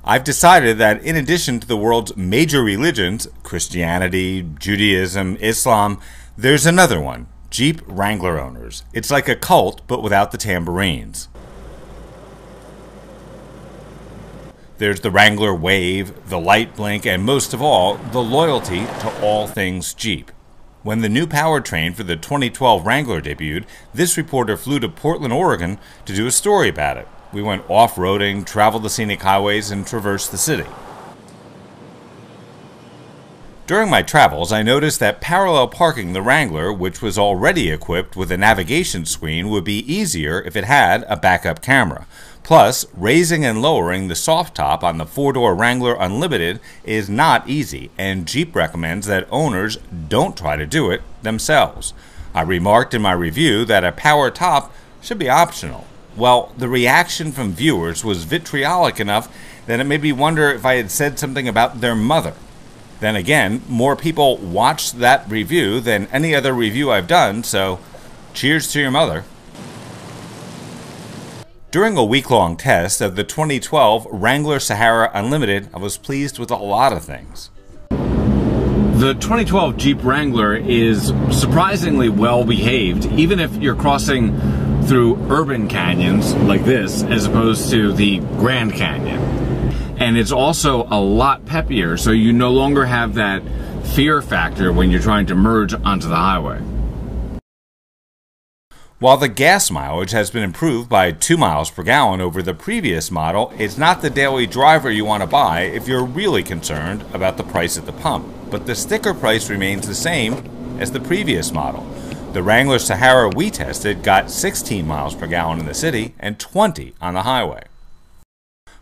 I've decided that in addition to the world's major religions, Christianity, Judaism, Islam, there's another one, Jeep Wrangler owners. It's like a cult, but without the tambourines. There's the Wrangler wave, the light blink, and most of all, the loyalty to all things Jeep. When the new powertrain for the 2012 Wrangler debuted, this reporter flew to Portland, Oregon to do a story about it. We went off-roading, traveled the scenic highways, and traversed the city. During my travels, I noticed that parallel parking the Wrangler, which was already equipped with a navigation screen, would be easier if it had a backup camera. Plus, raising and lowering the soft top on the four-door Wrangler Unlimited is not easy, and Jeep recommends that owners don't try to do it themselves. I remarked in my review that a power top should be optional. Well, the reaction from viewers was vitriolic enough that it made me wonder if I had said something about their mother. Then again, more people watched that review than any other review I've done, so cheers to your mother. During a week-long test of the 2012 Wrangler Sahara Unlimited, I was pleased with a lot of things. The 2012 Jeep Wrangler is surprisingly well behaved, even if you're crossing through urban canyons like this, as opposed to the Grand Canyon. And it's also a lot peppier, so you no longer have that fear factor when you're trying to merge onto the highway. While the gas mileage has been improved by 2 miles per gallon over the previous model, it's not the daily driver you want to buy if you're really concerned about the price at the pump. But the sticker price remains the same as the previous model. The Wrangler Sahara we tested got 16 miles per gallon in the city and 20 on the highway.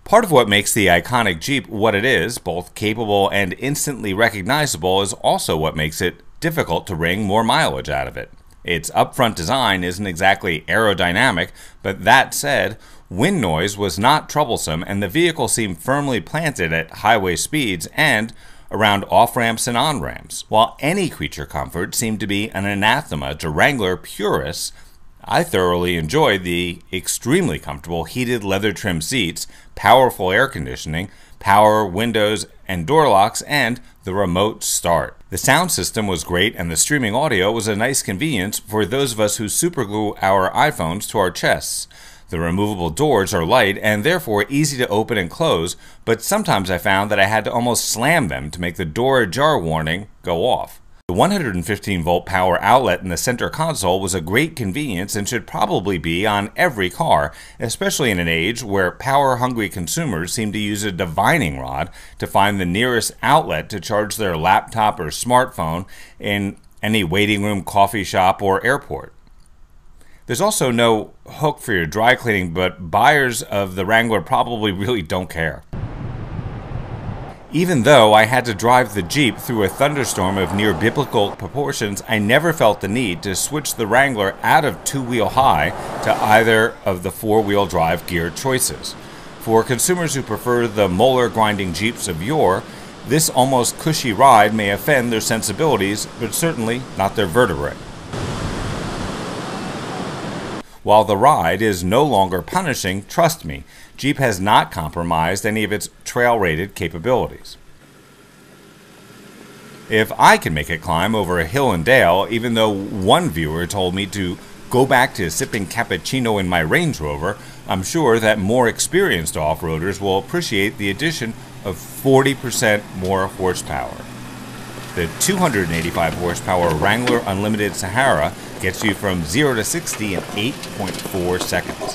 Part of what makes the iconic Jeep what it is, both capable and instantly recognizable, is also what makes it difficult to wring more mileage out of it. Its upfront design isn't exactly aerodynamic, but that said, wind noise was not troublesome and the vehicle seemed firmly planted at highway speeds and around off-ramps and on-ramps. While any creature comfort seemed to be an anathema to Wrangler purists, I thoroughly enjoyed the extremely comfortable heated leather trim seats, powerful air conditioning, power windows and door locks, and the remote start. The sound system was great and the streaming audio was a nice convenience for those of us who superglue our iPhones to our chests. The removable doors are light and therefore easy to open and close, but sometimes I found that I had to almost slam them to make the door ajar warning go off. The 115-volt power outlet in the center console was a great convenience and should probably be on every car, especially in an age where power-hungry consumers seem to use a divining rod to find the nearest outlet to charge their laptop or smartphone in any waiting room, coffee shop, or airport. There's also no hook for your dry cleaning, but buyers of the Wrangler probably really don't care. Even though I had to drive the Jeep through a thunderstorm of near biblical proportions, I never felt the need to switch the Wrangler out of two-wheel high to either of the four-wheel drive gear choices. For consumers who prefer the molar-grinding Jeeps of yore, this almost cushy ride may offend their sensibilities, but certainly not their vertebrae. While the ride is no longer punishing, trust me, Jeep has not compromised any of its trail-rated capabilities. If I can make it climb over a hill and dale, even though one viewer told me to go back to sipping cappuccino in my Range Rover, I'm sure that more experienced off-roaders will appreciate the addition of 40% more horsepower. The 285 horsepower Wrangler Unlimited Sahara gets you from 0 to 60 in 8.4 seconds.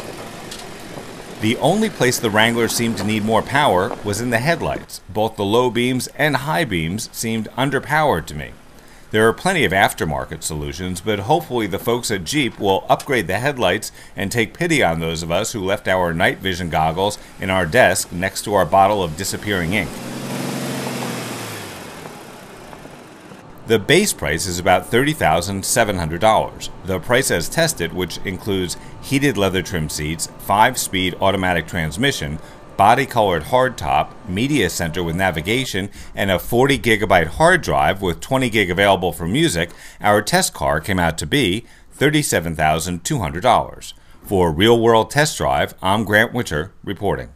The only place the Wrangler seemed to need more power was in the headlights. Both the low beams and high beams seemed underpowered to me. There are plenty of aftermarket solutions, but hopefully the folks at Jeep will upgrade the headlights and take pity on those of us who left our night vision goggles in our desk next to our bottle of disappearing ink. The base price is about $30,700. The price as tested, which includes heated leather trim seats, 5-speed automatic transmission, body-colored hardtop, media center with navigation, and a 40-gigabyte hard drive with 20 gig available for music, our test car came out to be $37,200. For Real World Test Drive, I'm Grant Witcher reporting.